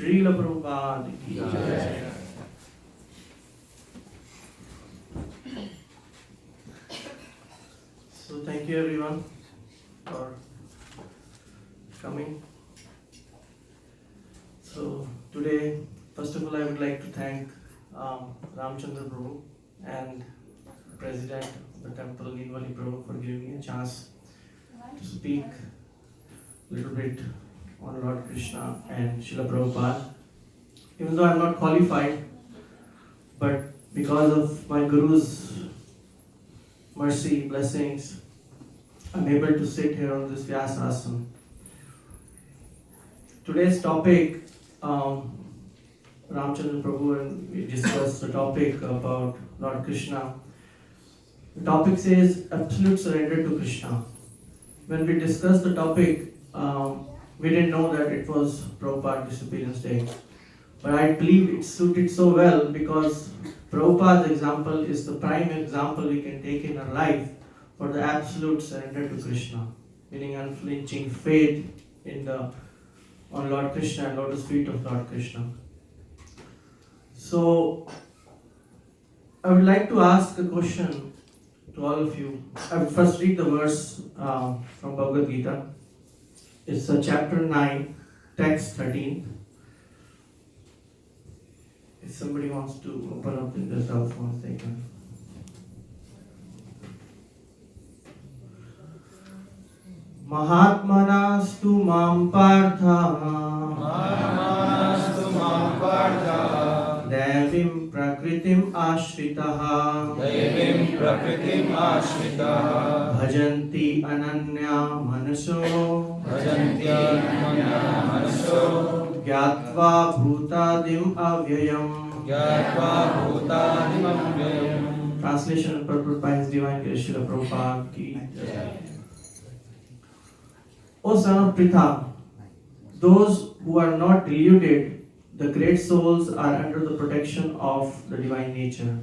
Srila Prabhupada ki jai. So thank you everyone for coming Today, first of all, I would like to thank Ramchandra Prabhu and President of the Temple, Nilwani Prabhu, for giving me a chance to speak a little bit on Lord Krishna and Srila Prabhupada. Even though I am not qualified, but because of my Guru's mercy, blessings, I am able to sit here on this Vyasasana. Today's topic, Ramchandra Prabhu and we discussed the topic about Lord Krishna. The topic says absolute surrender to Krishna. When we discussed the topic, we didn't know that it was Prabhupada's Disappearance Day. But I believe it suited so well because Prabhupada's example is the prime example we can take in our life for the absolute surrender to Krishna, meaning unflinching faith on Lord Krishna and lotus feet of Lord Krishna. So, I would like to ask a question to all of you. I will first read the verse from Bhagavad Gita. It's chapter 9, text 13. If somebody wants to open up in their cell phones, they can. Mahatmanastu mam partha Devim prakritim ashritaha Bhajanti ananya manaso Gyatva bhutadim avyayam. Translation and purport by His Divine Grace Srila Prabhupada ki jai. O son of Pritha, those who are not deluded, the great souls are under the protection of the divine nature.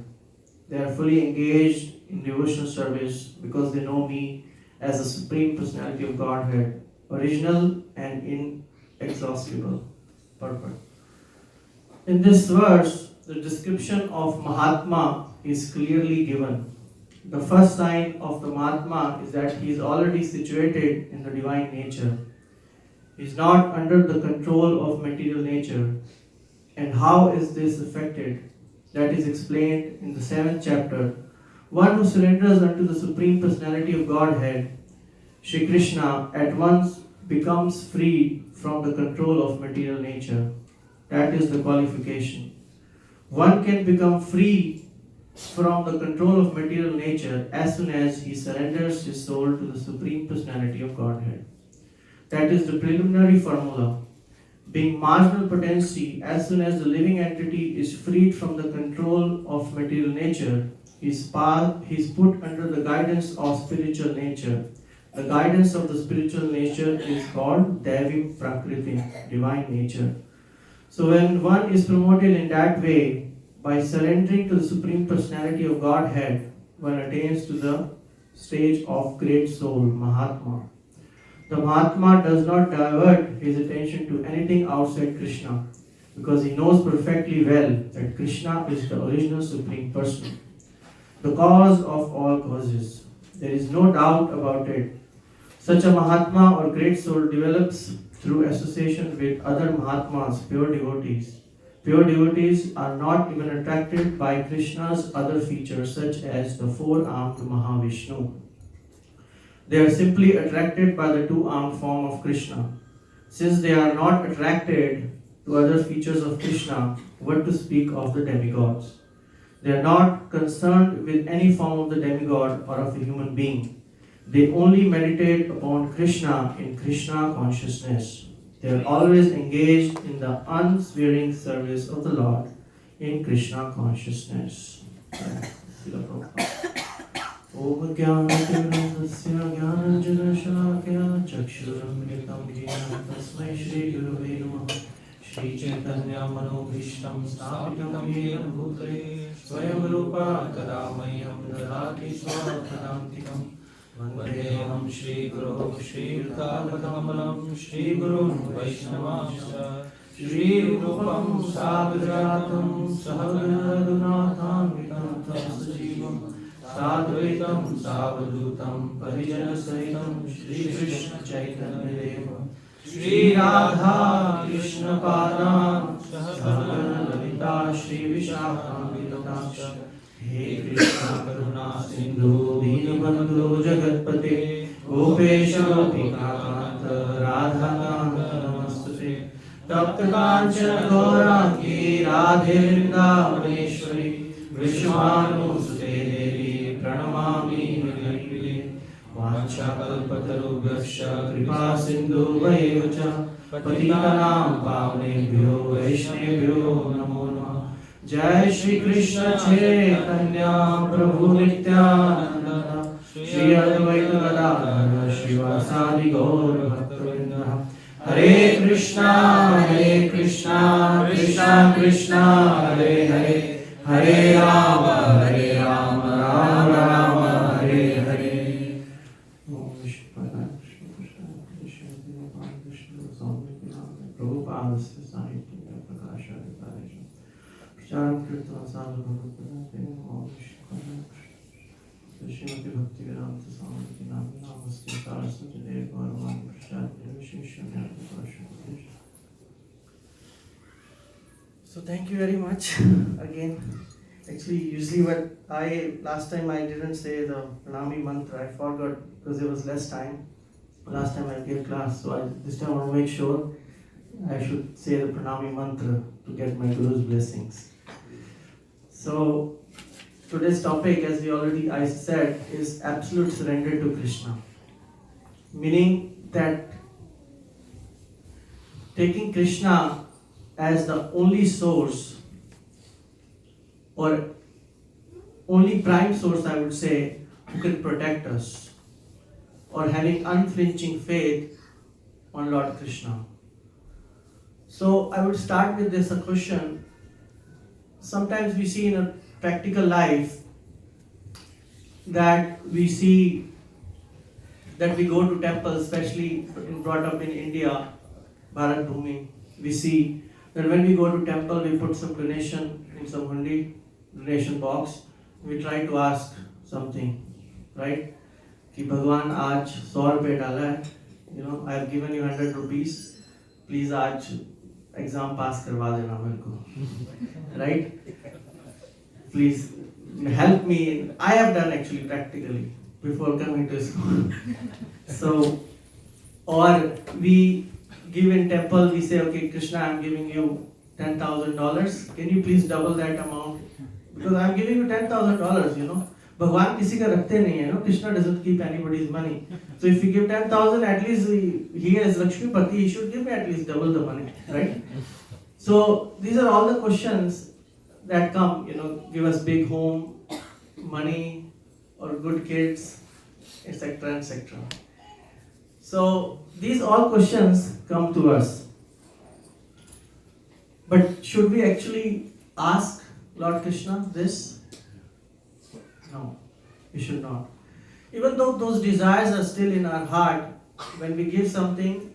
They are fully engaged in devotional service because they know me as the Supreme Personality of Godhead, original and inexhaustible. Purport. In this verse, the description of Mahatma is clearly given. The first sign of the Mahatma is that he is already situated in the divine nature. He is not under the control of material nature. And how is this affected? That is explained in the 7th chapter. One who surrenders unto the Supreme Personality of Godhead, Shri Krishna, at once becomes free from the control of material nature. That is the qualification. One can become free from the control of material nature as soon as he surrenders his soul to the Supreme Personality of Godhead. That is the preliminary formula. Being marginal potency, as soon as the living entity is freed from the control of material nature, he is put under the guidance of spiritual nature. The guidance of the spiritual nature is called Devim Prakriti, divine nature. So when one is promoted in that way, by surrendering to the Supreme Personality of Godhead, one attains to the stage of great soul, Mahatma. The Mahatma does not divert his attention to anything outside Krishna, because he knows perfectly well that Krishna is the original Supreme Person, the cause of all causes. There is no doubt about it. Such a Mahatma or great soul develops through association with other Mahatmas, pure devotees. Pure devotees are not even attracted by Krishna's other features such as the four-armed Mahavishnu. They are simply attracted by the two-armed form of Krishna. Since they are not attracted to other features of Krishna, what to speak of the demigods? They are not concerned with any form of the demigod or of a human being. They only meditate upon Krishna in Krishna consciousness. They are always engaged in the unswearing service of the Lord in Krishna consciousness. Om Jnana-Tirandasya Jnana-Jana-Shalakaya Chakshuramritam Jnana Tasmai Shri Gurave Namaha Shri Chaitanya Manobhishtam Sthapitam Yena Bhutale Swayam Rupa Kadamayam Dadati Swakadantikam Vandeham Shri Guru Shri Radha-Kamalam Shri Guru Vaishnavasya Shri Rupam Sagrajatam Sahagana Raghunathan Sajivam Sadvaitam Savadutam Parijana Sahitam Shri Krishna Chaitanya Deva Shri Radha Krishna Pada Sahagana Lalita Shri Vishakha Vinataksha He Krishna Karuna Sindhu Deenabandhu Jagatpate Gopesha Gopikakanta Radha Kanta Namastute Tapta Kanchana Gaurangi Radhe Vrindavaneshwari Vishwanusute Devi Pranamami Vinayate Vanchakalpatarubhyascha Kripa Sindhu Vayevacha Patitanam Pavnebhyo Vaishnebhyo Namo Namah Jai Shri Krishna Chaitanya Prabhu Nityananda Shri Advaita Gadadhara Srivasadi Gaur Bhaktivinoda Hare Krishna Krishna Krishna Hare Hare Hare Rama Rama Rama Hare Hare Prabhupada Society Prakasha Vitarajam Charam Kirtan Sadhu Bhagavad Gita Om Srimati Bhakti Vedanta Swami Nami Namaste Saraswati Dev Bhagavan Prasad Vishishya So thank you very much again. Actually, usually last time I didn't say the Pranami mantra. I forgot because there was less time. Last time I gave class, so this time I want to make sure I should say the Pranami mantra to get my Guru's blessings. So today's topic, as I said, is absolute surrender to Krishna. Meaning that taking Krishna as the only source or only prime source, I would say, who can protect us, or having unflinching faith on Lord Krishna. So I would start with this question. Sometimes we see in a practical life that we go to temples, especially brought up in India, Bharat Bhumi. We see that when we go to temple, we put some donation in some hundi, donation box. We try to ask something, right? Ki Bhagwan aaj 100 rupees dala hai, I have given you 100 rupees. Please aaj exam pass karwa dena mere ko, right? Please help me. I have done actually practically before coming to school. So, or we give in temple, we say, okay, Krishna, I am giving you $10,000. Can you please double that amount? Because I am giving you $10,000, Bhagwan kisi ka rakhte nahi hai, Krishna doesn't keep anybody's money. So if you give 10,000, at least he is Lakshmipati, he should give me at least double the money, right? So these are all the questions that come, give us big home, money, or good kids, etc., etc. So these all questions come to us. But should we actually ask Lord Krishna this? No, we should not. Even though those desires are still in our heart, when we give something,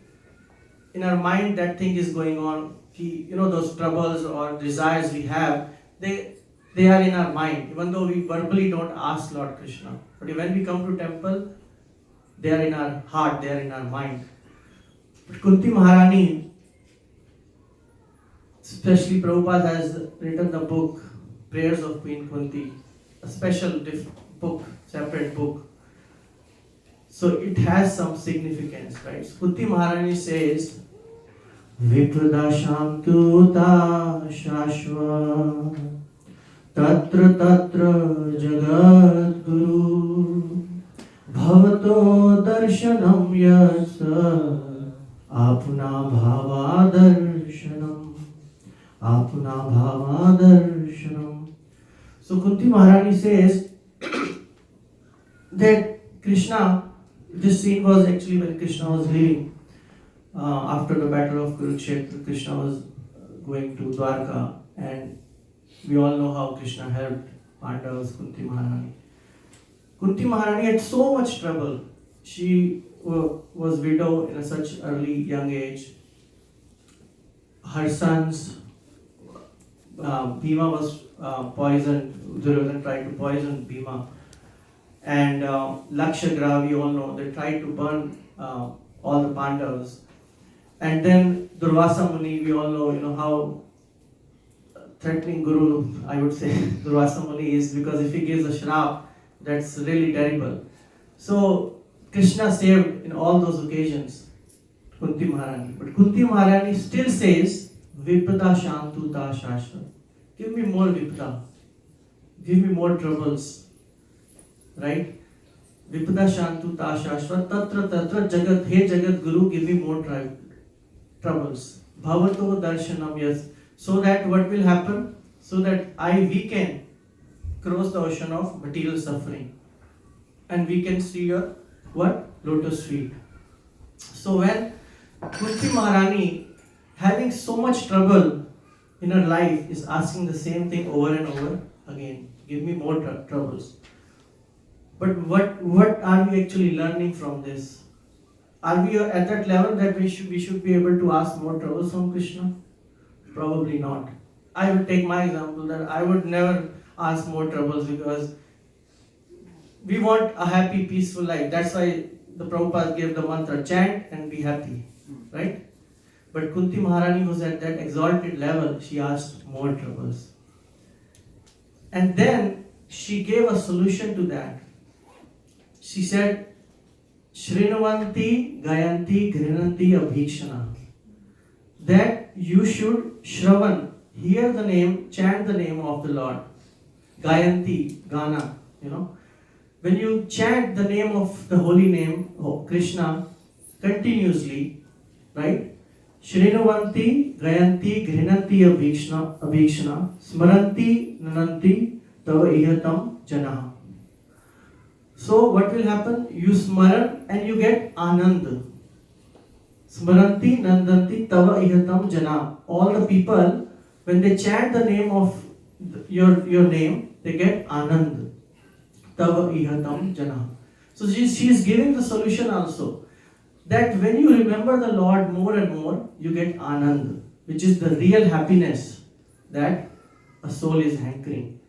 in our mind that thing is going on, those troubles or desires we have, they are in our mind, even though we verbally don't ask Lord Krishna. But when we come to temple, they are in our heart, they are in our mind. But Kunti Maharani, especially Prabhupada has written the book, Prayers of Queen Kunti, a special book, separate book. So it has some significance, right? So Kunti Maharani says, Viprada Shantuta Shashva Tatra Tatra Jagat Guru Bhavato Darshanam Yasa Apuna Bhava Darshanam Apuna Bhava Darshanam. So Kunti Maharani says that Krishna, this scene was actually when Krishna was leaving after the battle of Kurukshetra. Krishna was going to Dwarka, and we all know how Krishna helped Pandavas, Kunti Maharani. Kunti Maharani had so much trouble. She was widow in such early young age. Her sons, Bhima was poisoned. Duryodhana tried to poison Bhima. And Lakshagra, we all know, they tried to burn all the Pandavas. And then Durvasa Muni, we all know, how threatening Guru, I would say, Durvasa Muni is, because if he gives a shrap, that's really terrible. So Krishna saved in all those occasions Kunti Maharani. But Kunti Maharani still says, Vipada Shantuta Shashvat. Give me more Vipada. Give me more troubles. Right? Vipada Shantuta Shashvat. Tatra Tatra Jagat. Hey Jagat Guru, give me more troubles. Bhavato Darshanam, yes. So that what will happen? So that we can cross the ocean of material suffering. And we can see your what? Lotus feet. So when Kunti Maharani, having so much trouble in her life, is asking the same thing over and over again. Give me more troubles. But what are we actually learning from this? Are we at that level that we should be able to ask more troubles from Krishna? Probably not. I would take my example that I would never ask more troubles, because we want a happy, peaceful life. That's why the Prabhupada gave the mantra, chant and be happy. Right? But Kunti Maharani was at that exalted level, she asked more troubles. And then she gave a solution to that. She said, Shrinuvanti Gayanti Grinanti Abhikshana. That you should Shravan, hear the name, chant the name of the Lord. Gayanti, Gana, When you chant the name of the holy name of Krishna continuously, right? Shrinuvanti Gayanti Grinanti Abhikshana Smaranti Nananti Tava Ihatam Janaha. So what will happen? You smaran and you get anand. Smaranti nandanti tava ihatam jana. All the people, when they chant the name of your name, they get anand. Tava ihatam jana. So she is giving the solution also. That when you remember the Lord more and more, you get anand, which is the real happiness that a soul is hankering.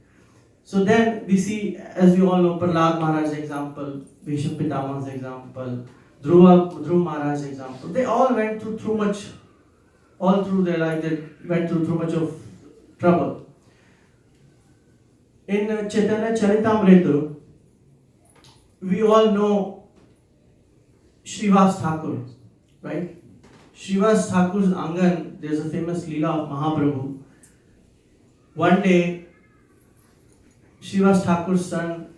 So then we see, as you all know, Prahlad Maharaj's example, Bhishma Pitama's example, Dhruva Maharaj's example. They all went through much, all through their life, they went through much of trouble. In Chaitanya Charitamrita, we all know Srivas Thakur, right? Srivas Thakur's Angan, there's a famous Leela of Mahaprabhu. One day, Srivas Thakur's son,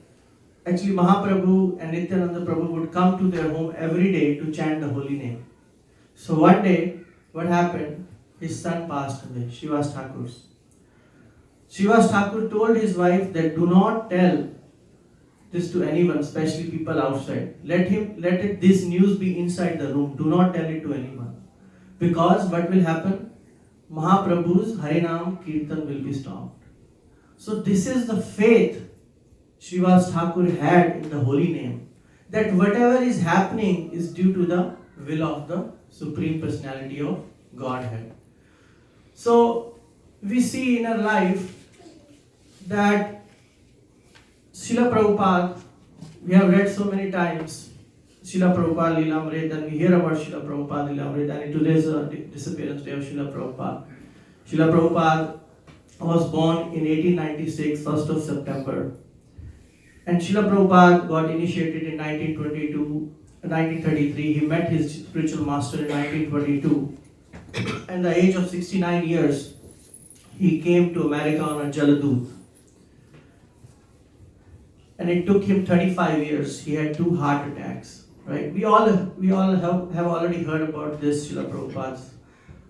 actually Mahaprabhu and Nityananda Prabhu would come to their home every day to chant the holy name. So one day, what happened? His son passed away, Srivas Thakur's. Srivas Thakur told his wife that do not tell this to anyone, especially people outside. Let this news be inside the room. Do not tell it to anyone. Because what will happen? Mahaprabhu's Harinam Kirtan will be stopped. So this is the faith Srivas Thakur had in the holy name, that whatever is happening is due to the will of the Supreme Personality of Godhead. So we see in our life that Srila Prabhupada, we have read so many times Srila Prabhupada Lilamrit, and we hear about Srila Prabhupada Lilamrit, and today's disappearance day of Srila Prabhupada. Srila Prabhupada was born in 1896, 1st of September. And Srila Prabhupada got initiated in 1933. He met his spiritual master in 1922. At the age of 69 years, he came to America on a Jaladut. And it took him 35 years. He had 2 heart attacks. Right? We all have already heard about this Srila Prabhupada's.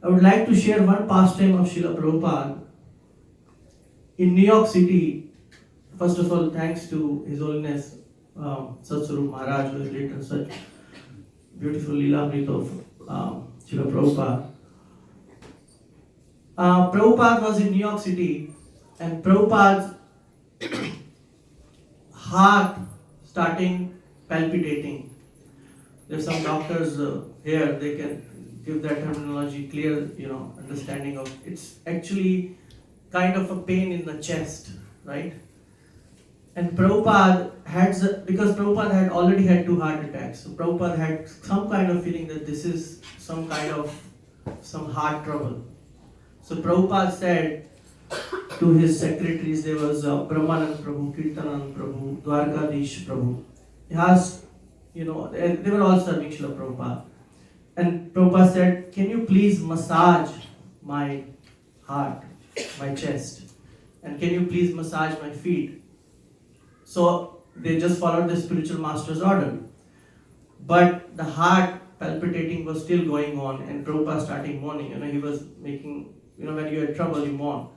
I would like to share one pastime of Srila Prabhupada. In New York City, first of all, thanks to His Holiness Satsvarup Maharaj, who has written such beautiful Leelamrita of Srila Prabhupada. Prabhupada was in New York City, and Prabhupada's heart starting palpitating. There's some doctors here, they can give that terminology clear, understanding of it's actually kind of a pain in the chest, right? And Prabhupada because Prabhupada had already had 2 heart attacks, so Prabhupada had some kind of feeling that this is some kind of some heart trouble. So Prabhupada said to his secretaries, there was Brahmanand Prabhu, Kirtanand Prabhu, Dwarkadish Prabhu. He asked, they were all serving Srila Prabhupada. And Prabhupada said, can you please massage my heart, my chest? And can you please massage my feet? So they just followed the spiritual master's order. But the heart palpitating was still going on, and Prabhupada starting mourning. He was making, when you had trouble, you mourn.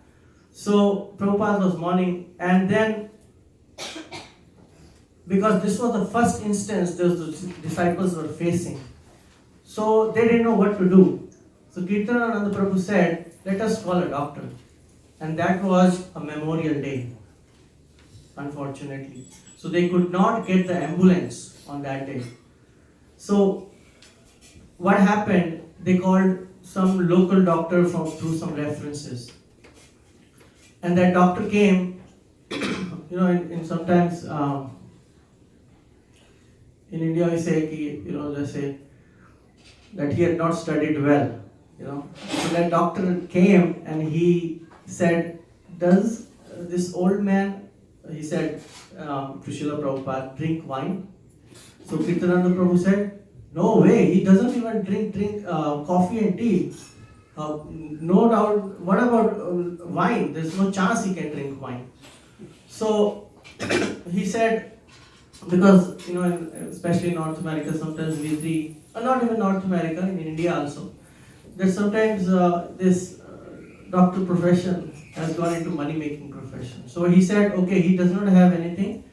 So Prabhupada was mourning, and then, because this was the first instance those disciples were facing, so they didn't know what to do. So Kirtanananda Prabhu said, let us call a doctor. And that was a Memorial Day, unfortunately. So they could not get the ambulance on that day. So what happened, they called some local doctor through some references. And that doctor came, in sometimes in India we say, they say that he had not studied well, So that doctor came and he said, does this old man, he said to Srila Prabhupada, drink wine? So Kirtananda Prabhu said, no way, he doesn't even drink coffee and tea. No doubt, what about wine? There's no chance he can drink wine. So he said, because, especially in North America, sometimes we see, not even North America, in India also, that sometimes this doctor profession has gone into money-making profession. So he said, okay, he does not have anything.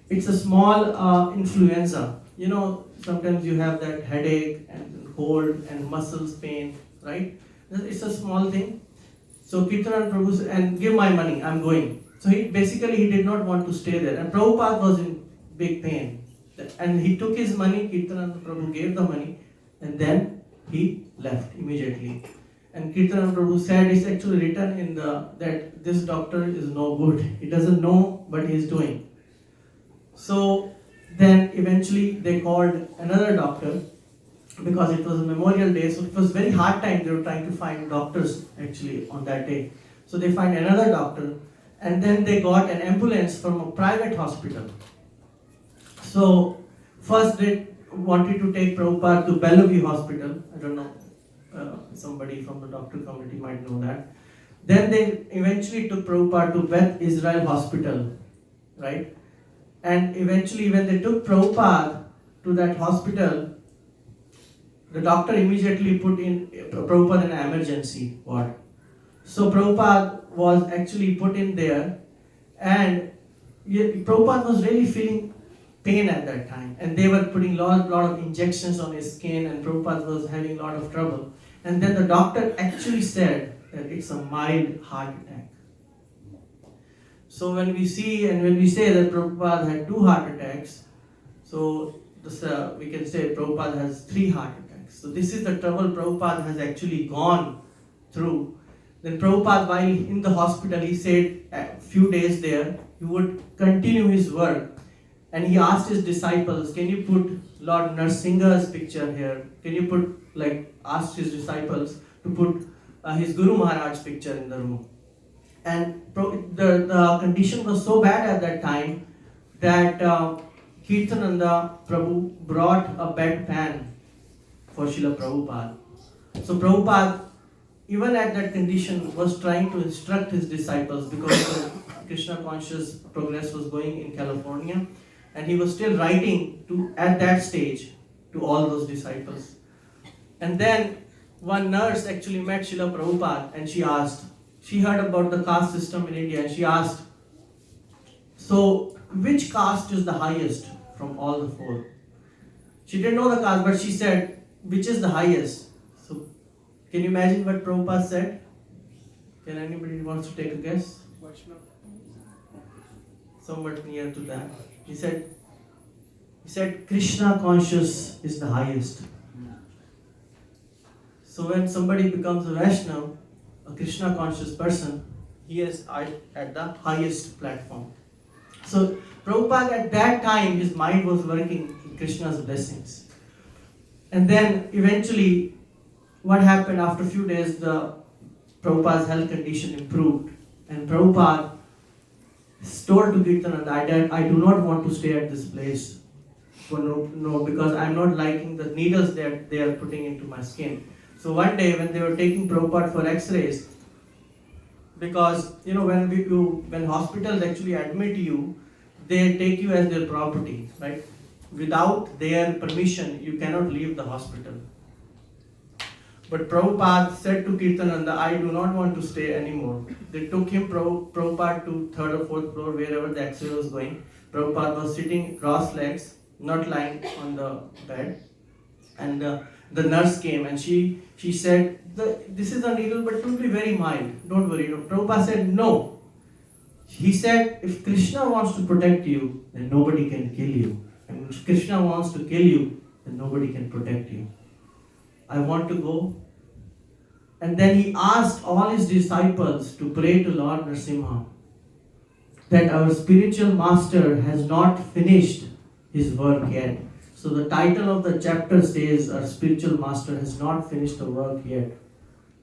It's a small influenza. Sometimes you have that headache and cold and muscles pain, right? It's a small thing. So Kirtanan Prabhu said, and give my money, I'm going. So he did not want to stay there. And Prabhupada was in big pain. And he took his money, Kirtanan Prabhu gave the money, and then he left immediately. And Kirtanan Prabhu said, it's actually written in that this doctor is no good. He doesn't know what he is doing. So then eventually they called another doctor, because it was a Memorial Day, so it was very hard time. They were trying to find doctors actually on that day. So they find another doctor, and then they got an ambulance from a private hospital. So first they wanted to take Prabhupada to Bellevue Hospital. I don't know, somebody from the doctor community might know that. Then they eventually took Prabhupada to Beth Israel Hospital, right? And eventually when they took Prabhupada to that hospital, the doctor immediately put in Prabhupada in an emergency ward. So Prabhupada was actually put in there, and Prabhupada was really feeling pain at that time, and they were putting lot of injections on his skin, and Prabhupada was having a lot of trouble. And then the doctor actually said that it's a mild heart attack. So when we say that Prabhupada had 2 heart attacks, so this, we can say Prabhupada has 3 heart attacks. So this is the trouble Prabhupada has actually gone through. Then Prabhupada, while in the hospital, he said a few days there, he would continue his work. And he asked his disciples, can you put Lord Narsinga's picture here? Can you asked his disciples to put his Guru Maharaj's picture in the room. And the condition was so bad at that time that Kirtananda Prabhu brought a bedpan for Srila Prabhupada. So Prabhupada, even at that condition, was trying to instruct his disciples, because the Krishna conscious progress was going in California, and he was still writing at that stage to all those disciples. And then one nurse actually met Srila Prabhupada, and she heard about the caste system in India, and she asked, so which caste is the highest from all the 4? She didn't know the caste, but she said, which is the highest? So can you imagine what Prabhupada said? Can anybody wants to take a guess? Somewhat near to that. He said Krishna conscious is the highest. So when somebody becomes a Vaishnava, a Krishna conscious person, he is at the highest platform. So Prabhupada at that time, his mind was working in Krishna's blessings. And then eventually, what happened after a few days, the Prabhupada's health condition improved. And Prabhupada told to Kirtananda, I do not want to stay at this place. No, because I'm not liking the needles that they are putting into my skin. So one day when they were taking Prabhupada for x-rays, because when hospitals actually admit you, they take you as their property, right? Without their permission, you cannot leave the hospital. But Prabhupada said to Kirtananda, I do not want to stay anymore. They took him, Prabhupada, to third or fourth floor, wherever the x-ray was going. Prabhupada was sitting cross legs, not lying on the bed. And the nurse came and she said, this is a needle, but it will be very mild. Don't worry. Prabhupada said, no. He said, if Krishna wants to protect you, then nobody can kill you. And if Krishna wants to kill you, then nobody can protect you. I want to go. And then he asked all his disciples to pray to Lord Narasimha that our spiritual master has not finished his work yet. So the title of the chapter says, our spiritual master has not finished the work yet.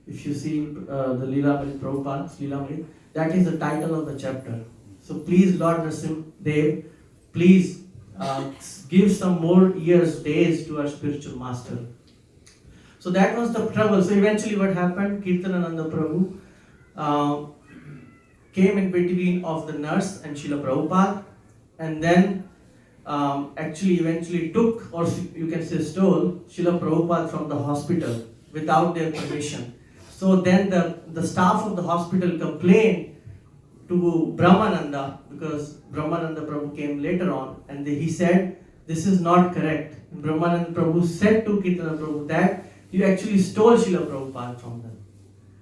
If you see the Leelamrita, Prabhupada's Leelamrita, that is the title of the chapter. So please, Lord Narasimha Dev, please give some more years, days to our spiritual master. So that was the trouble. So eventually what happened, Kirtanananda Prabhu came in between of the nurse and Srila Prabhupada, and then eventually took, or you can say stole, Srila Prabhupada from the hospital without their permission. So then the staff of the hospital complained to Brahmananda, because Brahmananda Prabhu came later on, and he said, this is not correct. And Brahmananda Prabhu said to Kirtananda Prabhu that you actually stole Srila Prabhupada from them,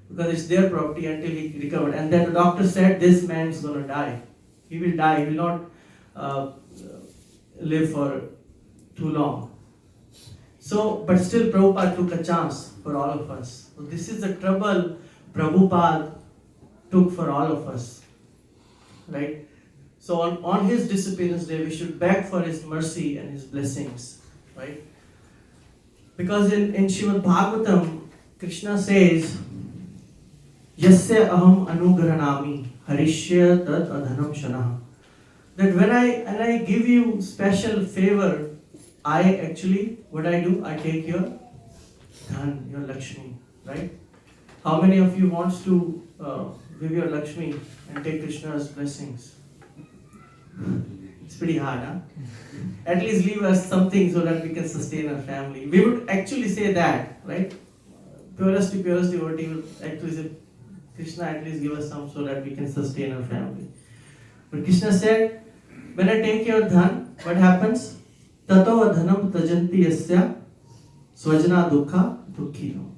because it's their property until he recovered. And then the doctor said, this man is going to die. He will die. He will not live for too long. So, but still Prabhupada took a chance for all of us. So this is the trouble Prabhupada took for all of us. Right? So on his disappearance day, we should beg for his mercy and his blessings. Right? Because in Srimad Bhagavatam, Krishna says, Yasya aham anugranami harishya tat adhanam shanah. That when I give you special favor, I actually, what I do, I take your dhan, your Lakshmi, right? How many of you wants to give your Lakshmi and take Krishna's blessings? It's pretty hard, huh? At least leave us something so that we can sustain our family. We would actually say that, right? Purest devotee would actually say, Krishna, at least give us some so that we can sustain our family. But Krishna said, when I take your dhan, what happens? Tato adhanam tajanti yasya swajana dukha dukhino.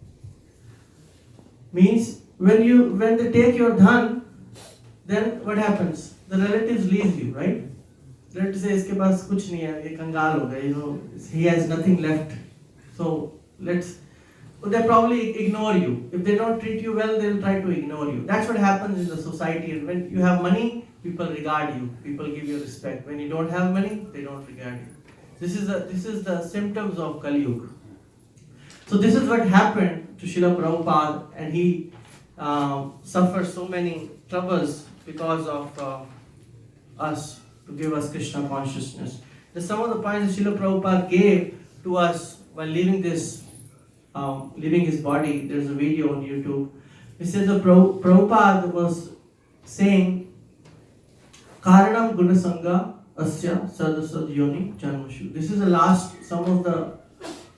Means when they take your dhan, then what happens? The relatives leave you, right? Relatives say, iske paas kuch nahi hai, ye kangal ho gaya, he has nothing left. So they probably ignore you. If they don't treat you well, they'll try to ignore you. That's what happens in the society. And when you have money, people regard you. People give you respect. When you don't have money, they don't regard you. This is the symptoms of Kali Yuga. So this is what happened to Srila Prabhupada, and he suffered so many troubles because of us, to give us Krishna consciousness. There's some of the points that Srila Prabhupada gave to us while leaving his body. There's a video on YouTube. He says the Prabhupada was saying, Karanam Gunasanga Asya Sadasad Yoni Janmashu. This is the last, some of the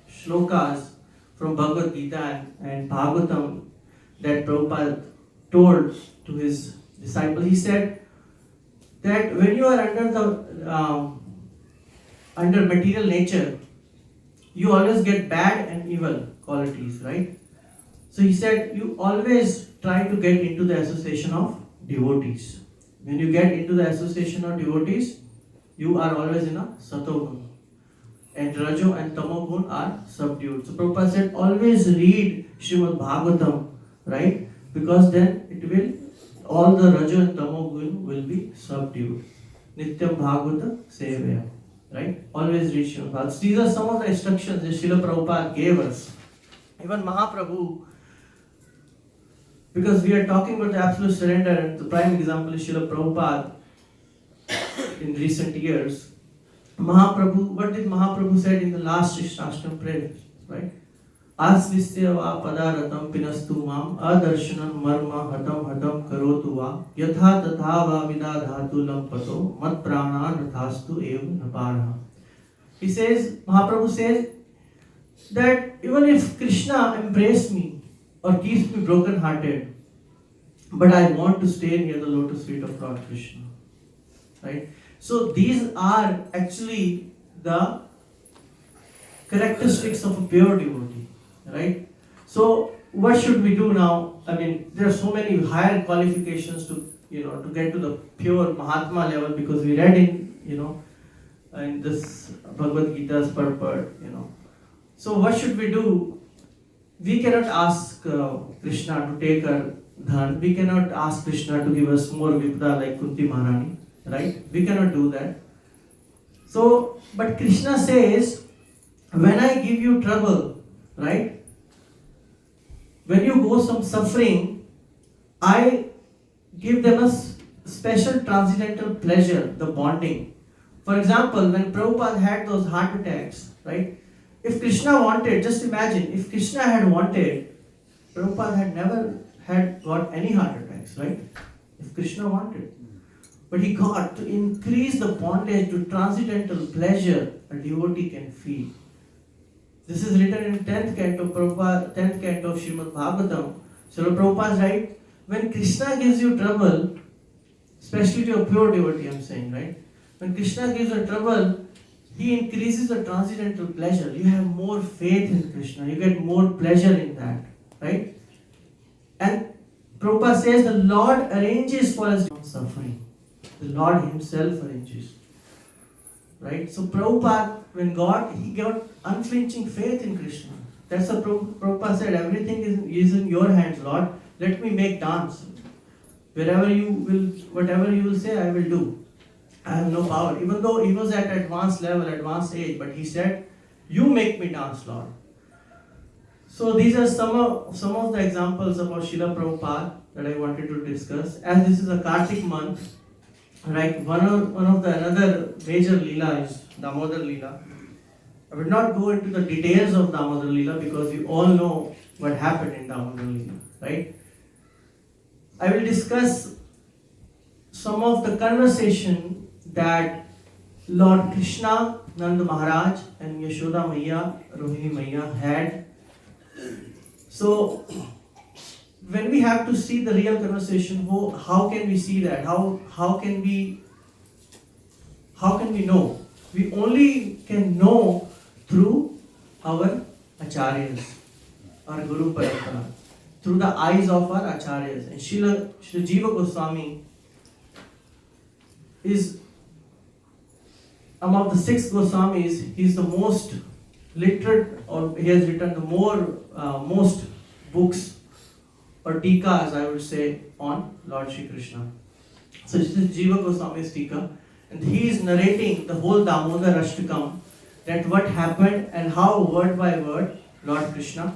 shlokas from Bhagavad Gita and Bhagavatam that Prabhupada told to his disciples. He said that when you are under material nature, you always get bad and evil qualities, right? So he said you always try to get into the association of devotees. When you get into the association of devotees, you are always in a satogun. And Rajo and Tamogun are subdued. So Prabhupada said, always read Srimad Bhagavatam, right? Because then all the Rajo and Tamogun will be subdued. Nityam Bhagavata Sevaya, right? Always read Srimad Bhagavatam. These are some of the instructions that Srila Prabhupada gave us Even Mahaprabhu, because we are talking about the absolute surrender, and the prime example is Srila Prabhupada in recent years. Mahaprabhu, what did Mahaprabhu said in the last Ashtam prayer, right? Asvisya padaratam pinastu mam adarshanam marma hatam karotu va yatha tatha va vidadhatu lampato mat prana nathastu eva naparaha. He says, Mahaprabhu says that even if Krishna embraced me or keeps me broken hearted, but I want to stay near the lotus feet of Lord Krishna. Right? So these are actually the characteristics of a pure devotee. Right? So what should we do now? I mean, there are so many higher qualifications to get to the pure Mahatma level, because we read in this Bhagavad Gita's purport. So what should we do? We cannot ask Krishna to take our dhan. We cannot ask Krishna to give us more vipda like Kunti Maharani. Right? We cannot do that. So, but Krishna says, when I give you trouble, right? When you go some suffering, I give them a special transcendental pleasure, the bonding. For example, when Prabhupada had those heart attacks, right? If Krishna wanted, just imagine, if Krishna had wanted, Prabhupada had never got any heart attacks, right? If Krishna wanted. But he got to increase the bondage to transcendental pleasure a devotee can feel. This is written in 10th canto of Srimad Bhagavatam. So Prabhupada is right, when Krishna gives you trouble, especially to a pure devotee, I'm saying, right? When Krishna gives you trouble, he increases the transcendental pleasure. You have more faith in Krishna. You get more pleasure in that, right? And Prabhupada says the Lord arranges for us suffering. The Lord himself arranges. Right? So Prabhupada, when he got unflinching faith in Krishna. That's what Prabhupada said, everything is in your hands, Lord. Let me make dance. Whatever you will say, I will do. I have no power. Even though he was at advanced level, advanced age, but he said, you make me dance, Lord. So these are some of the examples about Srila Prabhupada that I wanted to discuss. As this is a Kartik month, right? One of the another major Leela is Damodar Leela. I will not go into the details of Damodar Leela because you all know what happened in Damodar Leela, right? I will discuss some of the conversation that Lord Krishna, Nanda Maharaj and Yashoda Maiya, Rohini Maiya had. So when we have to see the real conversation, how can we see that? How can we know? We only can know through our acharyas, our Guru Parampara, through the eyes of our acharyas. And Srila Jiva Goswami is among the 6 Goswamis. He is the most literate, or he has written the most books or tikas, I would say, on Lord Shri Krishna. So this is Jiva Goswami's tika, and he is narrating the whole Damodar Ashtakam, that what happened and how word by word Lord Krishna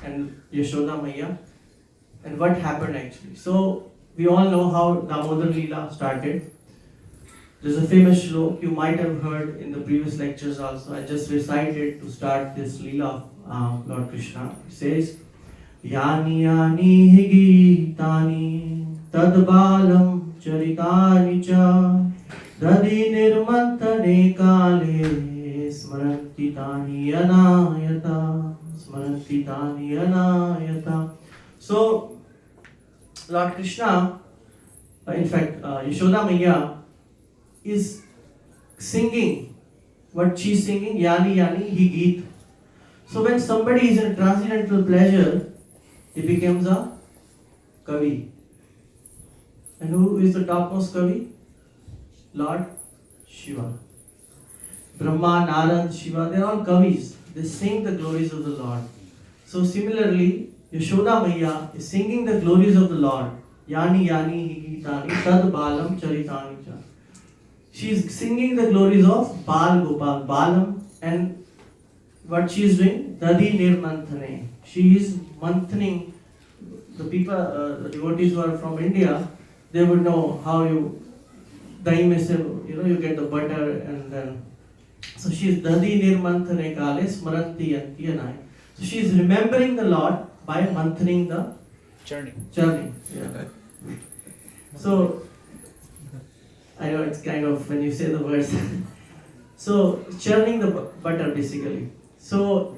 and Yashoda Maiya and what happened actually. So we all know how Damodar Leela started. There's a famous shlok you might have heard in the previous lectures also. I just recited to start this Leela of Lord Krishna. It says, Yani yani hi gitani tadbalam charitani cha dadi nirmantane kale smaranti tani anayata. So Lord Krishna, in fact Yashoda Maiya is singing. What she's singing, Yani Yani hi geet. So when somebody is in transcendental pleasure, he becomes a Kavi. And who is the topmost Kavi? Lord Shiva. Brahma, Narad, Shiva, they are all Kavis. They sing the glories of the Lord. So similarly, Yashoda Maiya is singing the glories of the Lord. Yani Yani Higitani Tad Balam Charitani Cha. She is singing the glories of Bal Gopal, Balam, and what she is doing? Dadi nirmanthane. She is manthning. The people, the devotees who are from India, they would know how you, dahi mein se, you get the butter and then. So she is Dadi nirmanthane kale smaranti yantiyanai. So she is remembering the Lord by manthning the churning. Yeah. So, I know it's kind of when you say the words. So, churning the butter basically. So,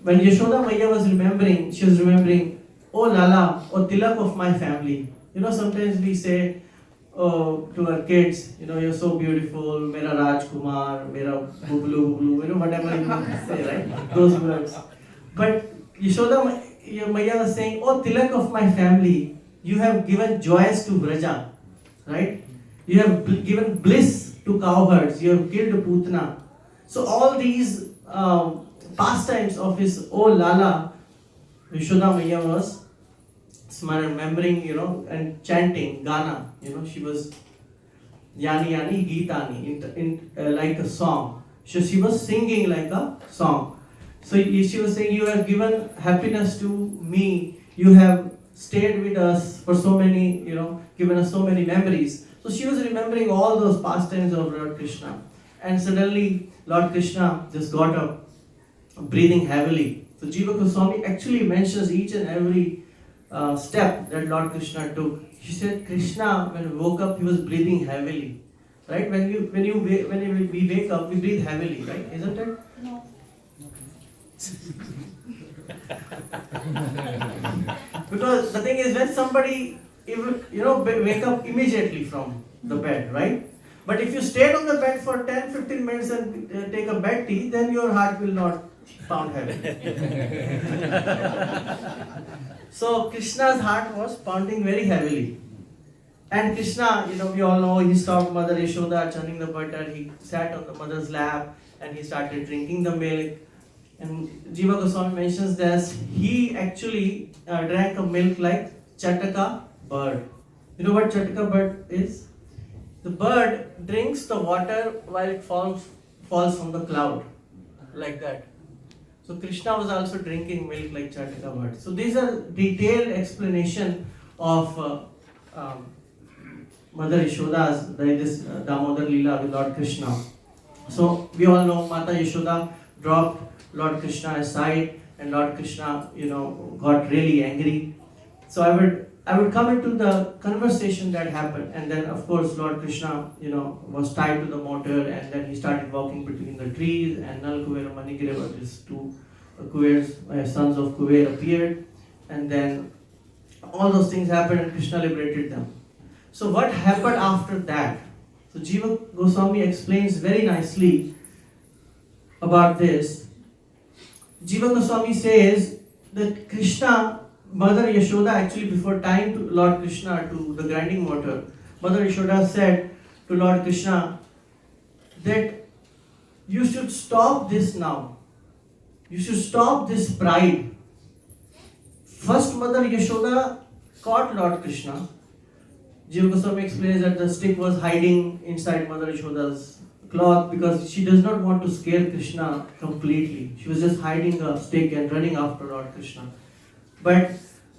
when Yashoda Maiya was remembering, she was remembering, oh Lala, oh Tilak of my family. Sometimes we say to our kids, you're so beautiful, Mera Rajkumar, Mera Bublu, whatever you say, right? Those words. But Yashoda Maiya was saying, oh Tilak of my family, you have given joys to Vraja, right? You have given bliss to cowherds, you have killed Putna. So all these pastimes of his Lala, Yashoda Maiya was remembering, and chanting Gana. She was Yani Yani Geetani, like a song. So she was singing like a song. So she was saying, you have given happiness to me. You have stayed with us for so many, given us so many memories. So she was remembering all those pastimes of Lord Krishna. And suddenly, Lord Krishna just got up, breathing heavily. So Jiva Goswami actually mentions each and every step that Lord Krishna took. She said, Krishna, when he woke up, he was breathing heavily. Right? When we wake up, we breathe heavily, right? Isn't it? No. Because the thing is, when somebody wake up immediately from the bed, right? But if you stayed on the bed for 10-15 minutes and take a bed tea, then your heart will not pound heavy. So Krishna's heart was pounding very heavily. And Krishna, we all know, he stopped Mother Yashoda churning the butter. He sat on the mother's lap and he started drinking the milk. And Jiva Goswami mentions this, he actually drank a milk like Chataka bird. You know what Chataka bird is? The bird drinks the water while it falls from the cloud, like that. So Krishna was also drinking milk like Chataka bird. So these are detailed explanation of Mother Yashoda's, this Damodar Leela with Lord Krishna. So we all know Mata Yashoda dropped Lord Krishna aside, and Lord Krishna, got really angry. So I would come into the conversation that happened, and then of course Lord Krishna, was tied to the motor, and then he started walking between the trees, and Nal Kuver and Manigire, these two Kuvers, sons of Kuver appeared, and then all those things happened, and Krishna liberated them. So what happened after that? So Jiva Goswami explains very nicely about this. Jiva Goswami says that Krishna, Mother Yashoda, actually before tying to Lord Krishna to the grinding mortar, Mother Yashoda said to Lord Krishna that you should stop this now. You should stop this pride. First, Mother Yashoda caught Lord Krishna. Jiva Goswami explains that the stick was hiding inside Mother Yashoda's cloth because she does not want to scare Krishna completely. She was just hiding the stick and running after Lord Krishna. But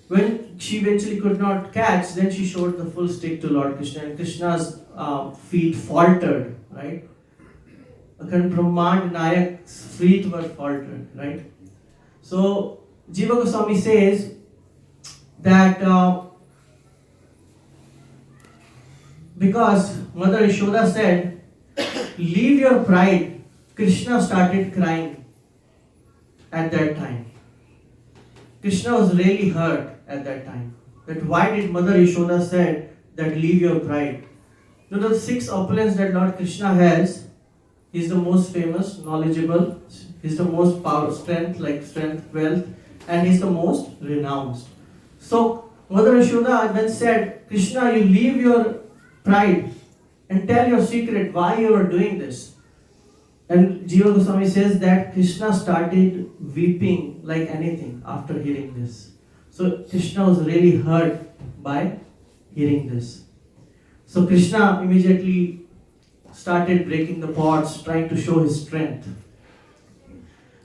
when she eventually could not catch, then she showed the full stick to Lord Krishna, and Krishna's feet faltered, right? Brahmand Nayak's feet were faltered, right? So Jiva Goswami says that because Mother Yashoda said, leave your pride, Krishna started crying at that time. Krishna was really hurt at that time. That why did Mother Yashoda said that leave your pride? The 6 opulence that Lord Krishna has, he is the most famous, knowledgeable, he is the most power, strength, wealth, and he is the most renounced. So Mother Yashoda then said, Krishna, you leave your pride and tell your secret why you are doing this. And Jiva Goswami says that Krishna started weeping like anything after hearing this. So Krishna was really hurt by hearing this. So Krishna immediately started breaking the pots, trying to show his strength.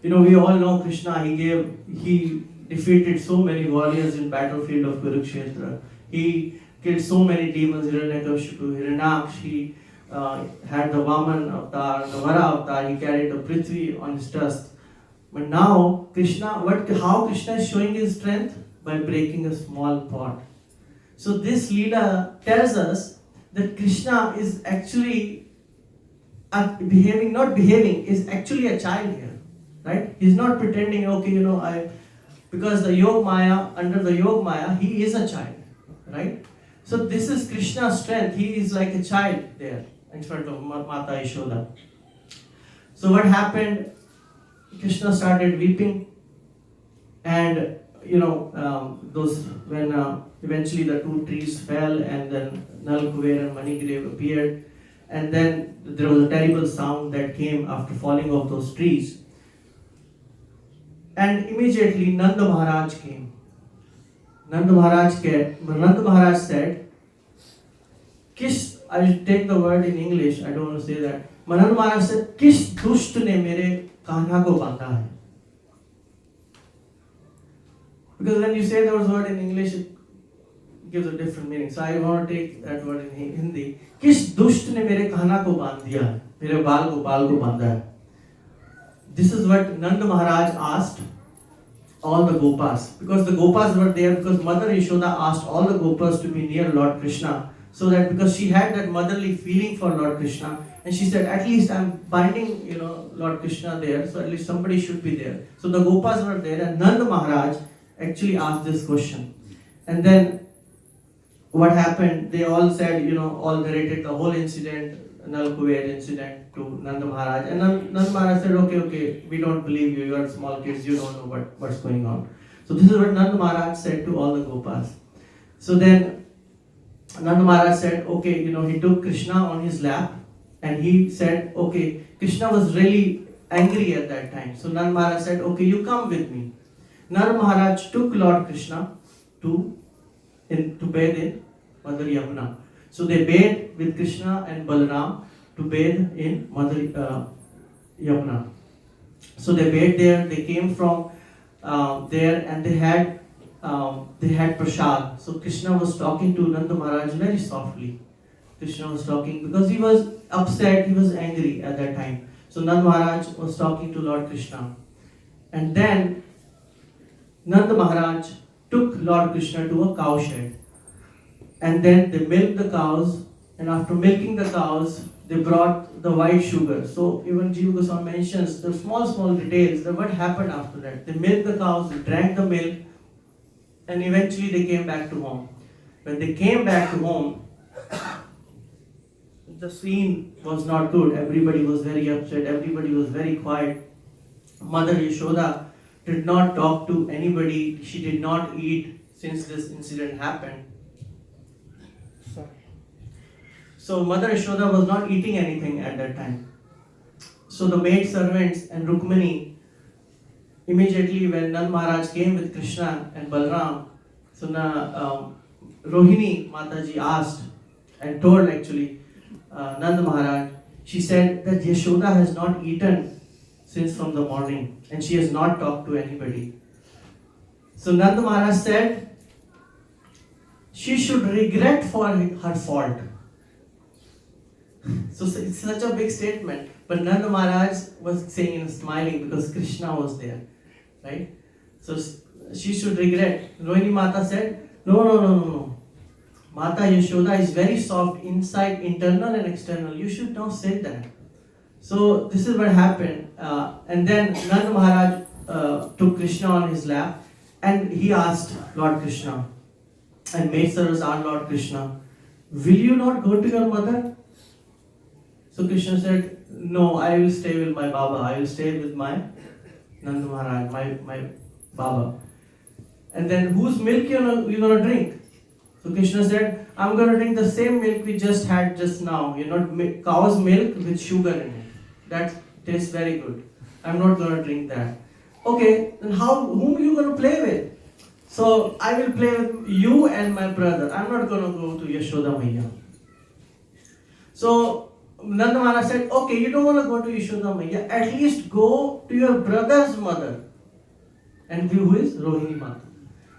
We all know Krishna, he defeated so many warriors in battlefield of Kurukshetra. He killed so many demons, Hiranyakashipu, Hiranyaksh, he had the Vaman avatar, the Vara avatar, he carried the Prithvi on his chest. But now, how Krishna is showing his strength? By breaking a small pot. So this Leela tells us that Krishna is actually is actually a child here. Right? He's not pretending, because the Yog Maya, under the Yog Maya, he is a child. Right? So this is Krishna's strength. He is like a child there in front of Mata Yashoda. So what happened? Krishna started weeping, and when eventually the two trees fell, and then Nal, Kuber and Manigrave appeared, and then there was a terrible sound that came after falling of those trees. And immediately Nanda Maharaj came. Nanda Maharaj said, I will take the word in English, I don't want to say that. Nanda Maharaj said, Kis dusht ne mere kanha ko banda hai? Because when you say those words in English, it gives a different meaning. So I want to take that word in Hindi. Kis dusht ne mere kanha ko band diya hai? Mere baal ko banda hai. This is what Nanda Maharaj asked all the Gopas. Because the Gopas were there, because Mother Yashoda asked all the Gopas to be near Lord Krishna. So that because she had that motherly feeling for Lord Krishna, and she said, at least I'm binding, Lord Krishna there, so at least somebody should be there. So the Gopas were there, and Nanda Maharaj actually asked this question. And then what happened? They all said, all narrated the whole incident, Nal Kuber incident to Nanda Maharaj. And Nanda Maharaj said, okay, we don't believe you, you are small kids, you don't know what's going on. So this is what Nanda Maharaj said to all the Gopas. So then Nanda Maharaj said, okay, he took Krishna on his lap, and he said, okay, Krishna was really angry at that time. So Nanda Maharaj said, okay, you come with me. Nanda Maharaj took Lord Krishna to bathe in Mother Yamuna. So they bathed with Krishna and Balaram to bathe in Mother Yamuna. So they bathed there. They came from there, and they had prasad. So Krishna was talking to Nanda Maharaj very softly. Krishna was talking because he was upset, he was angry at that time. So Nanda Maharaj was talking to Lord Krishna. And then Nanda Maharaj took Lord Krishna to a cow shed. And then they milked the cows, and after milking the cows, they brought the white sugar. So even Jiva Goswami mentions the small details that what happened after that. They milked the cows, they drank the milk, and eventually they came back to home. When they came back to home, the scene was not good. Everybody was very upset, everybody was very quiet. Mother Yashoda did not talk to anybody, she did not eat since this incident happened. So Mother Yashoda was not eating anything at that time. So the maid servants and Rukmini, immediately when Nand Maharaj came with Krishna and Balram, so Rohini Mataji asked and told actually Nand Maharaj, she said that Yashoda has not eaten since from the morning and she has not talked to anybody. So Nand Maharaj said she should regret for her fault. So it's such a big statement, but Nanda Maharaj was saying and smiling because Krishna was there, right? So she should regret. Rohini Mata said, no. Mata Yashoda is very soft inside, internal and external. You should not say that. So this is what happened. And then Nanda Maharaj took Krishna on his lap and he asked Lord Krishna and maid servants asked Lord Krishna, will you not go to your mother? So Krishna said, no, I will stay with my Baba. I will stay with my Nanda Maharaj, my Baba. And then whose milk you're going to drink? So Krishna said, I'm going to drink the same milk we just had just now. Cow's milk with sugar in it. That tastes very good. I'm not going to drink that. Okay, then whom are you going to play with? So I will play with you and my brother. I'm not going to go to Yashoda Maiya. So Nanda Maharaj said, okay, you don't want to go to Yashoda Maiya, at least go to your brother's mother. And who is? Rohini Mata.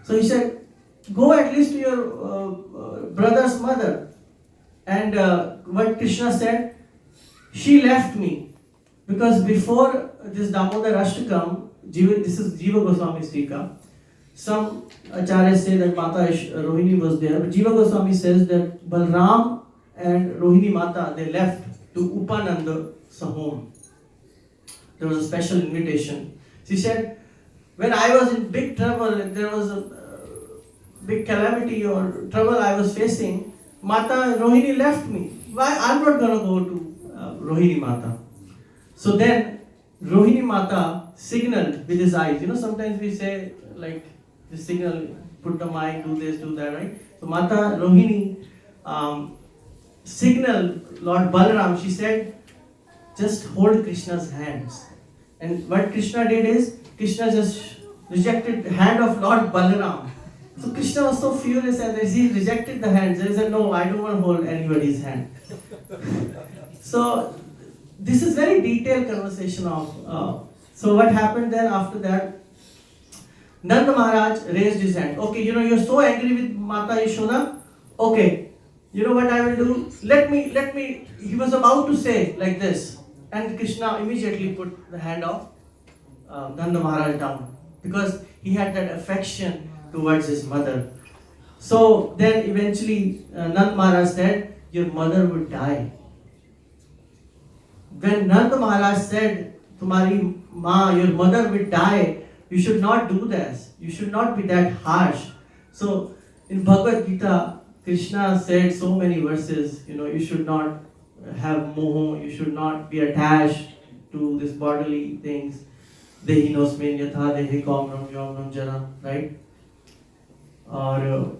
So he said, go at least to your brother's mother. And what Krishna said, she left me. Because before this Damodar Ashtakam, this is Jiva Goswami's Tika, some acharyas say that Mata Rohini was there, but Jiva Goswami says that Balram and Rohini Mata, they left to Upananda's home. There was a special invitation. She said, when I was in big trouble, there was a big calamity or trouble I was facing, Mata Rohini left me. Why? I'm not going to go to Rohini Mata. So then Rohini Mata signaled with his eyes. You know, sometimes we say like the signal, put the mic, do this, do that, right? So Mata Rohini signaled Lord Balaram. She said, just hold Krishna's hands. And what Krishna did is, Krishna just rejected the hand of Lord Balaram. So Krishna was so furious and he rejected the hands. He said, no, I don't want to hold anybody's hand. So this is very detailed conversation of, so what happened then after that? Nanda Maharaj raised his hand. Okay, you know, you're so angry with Mata Yashoda. Okay, you know what I will do? Let me, he was about to say like this. And Krishna immediately put the hand of Nanda Maharaj down. Because he had that affection towards his mother. So then eventually Nanda Maharaj said, your mother would die. When Nanda Maharaj said, Tumhari ma, your mother will die, you should not do this. You should not be that harsh. So in Bhagavad Gita, Krishna said so many verses, you know, you should not have moho, you should not be attached to this bodily things. Dehinosmen yatha dehi kamram yomram jara, right? Or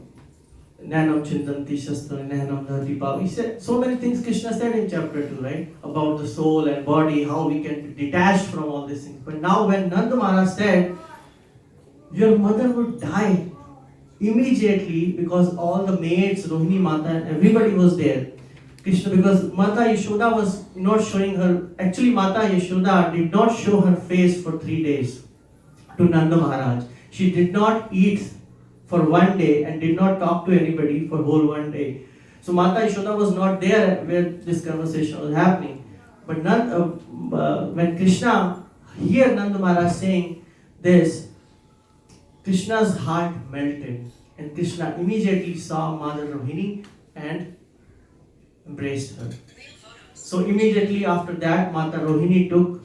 Nanam Chintanti Shastra Nanam Dhati Pav. He said so many things Krishna said in chapter 2, right? About the soul and body, how we can be detached from all these things. But now when Nanda Maharaj said, your mother would die immediately, because all the maids, Rohini Mata and everybody was there. Krishna, because Mata Yashoda was not showing her, actually Mata Yashoda did not show her face for 3 days to Nanda Maharaj. She did not eat for 1 day and did not talk to anybody for whole 1 day. So Mata Yashoda was not there where this conversation was happening. But when Krishna heard Nanda Maharaj saying this, Krishna's heart melted. And Krishna immediately saw Mother Rohini and embraced her. So immediately after that, Mata Rohini took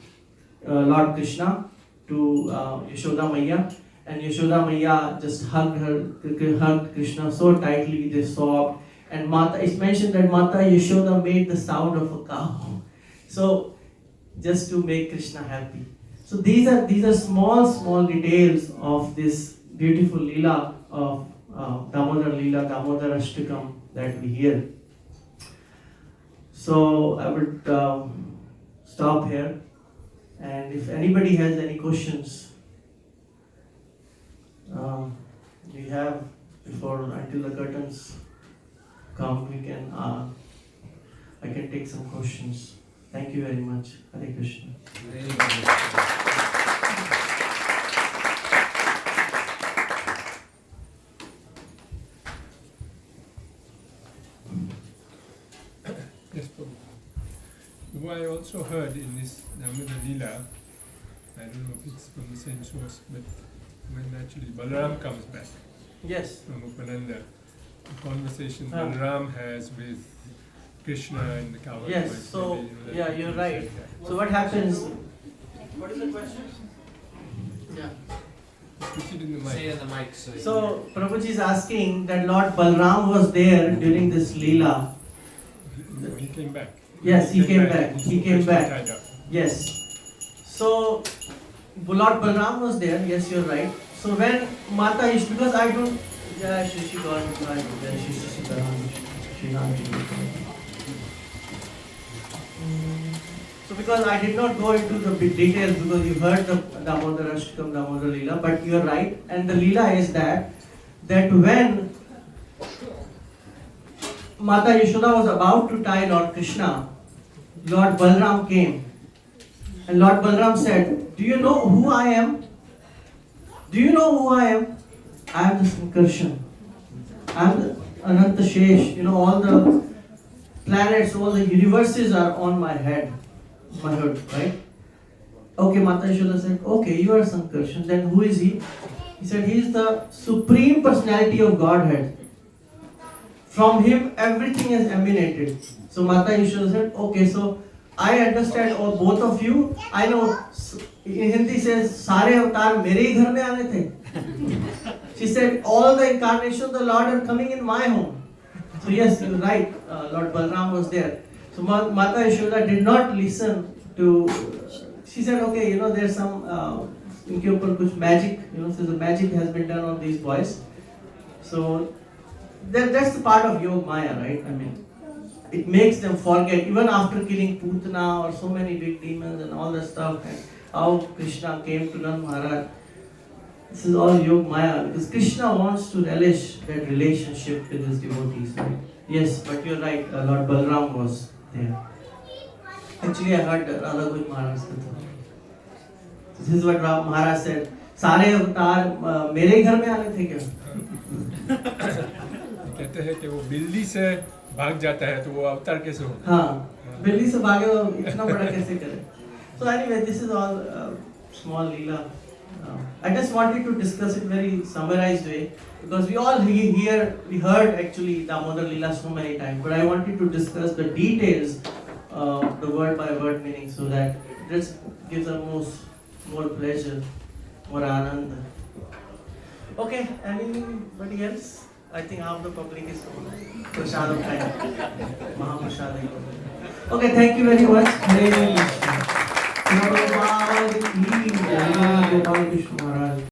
Lord Krishna to Yashoda Maiya. And Yashoda Maiya just hugged Krishna so tightly, they sobbed. And it's mentioned that Mata Yashoda made the sound of a cow. So, just to make Krishna happy. So these are small details of this beautiful Leela of Damodar Leela, Damodar Ashtakam that we hear. So I would stop here. And if anybody has any questions, we have until the curtains come, we can I can take some questions. Thank you very much. Hare Krishna. Yes, Prabhu. What I also heard in this Damodar Leela, I don't know if it's from the same source, but when actually Balaram comes back from Upananda, the conversation Balaram has with Krishna and the cow. Yes, so you're right. So what happens? What is the question? Yeah. Put it in the mic. Say it in the mic. So Prabhuji is asking that Lord Balram was there during this Leela. No, he came back. Yes, he came back. He came back. Tied up. Yes. So Lord Balram was there. Yes, you're right. So when Mata is, because I don't. Yeah, she got it right. Yeah, she So because I did not go into the big details, because you heard the Damodar Ashtakam, Damodar Leela, but you're right. And the Leela is that when Mata Yashoda was about to tie Lord Krishna, Lord Balram came. And Lord Balram said, do you know who I am? Do you know who I am? I am the Sankarshan. I am the Ananta Shesh. All the planets, all the universes are on my head. My head, right? Okay, Mata Yashoda said, okay, you are Sankarshan. Then who is he? He said, he is the Supreme Personality of Godhead. From him, everything has emanated. So Mata Yashoda said, okay, so I understand all both of you. I know in Hindi says, "Sare avatar mere hi ghar mein aane the." She said, all the incarnations of the Lord are coming in my home. So yes, you're right. Lord Balram was there. So Mata Yashoda did not listen to. She said, okay, there's some इनके ऊपर कुछ magic. So the magic has been done on these boys. So that's the part of Yog Maya, right? I mean, it makes them forget, even after killing Putana or so many big demons and all that stuff, and how Krishna came to Nand Maharaj. This is all Yog Maya, because Krishna wants to relish that relationship with his devotees, right? Yes, but you're right, Lord Balram was there. Actually, I heard Radha Goj Maharaj said that. This is what Maharaj said. सारे अवतार मेरे घर में आने थे क्या? कहते हैं कि वो बिल्ली से भाग जाता है तो वो अवतार कैसे हो? हाँ, बिल्ली से भागे वो इतना बड़ा कैसे करे? So anyway, this is all small leela. I just wanted to discuss it very summarized way, because we all we heard actually Damodar Leela so many times, but I wanted to discuss the details, the word by word meaning, so that it just gives us more pleasure, more anand. Okay, anybody else? I think half the public is prasadam time. Mahaprasadam. Okay, thank you very much. Hare Krishna. Gopal Krishna Maharaj.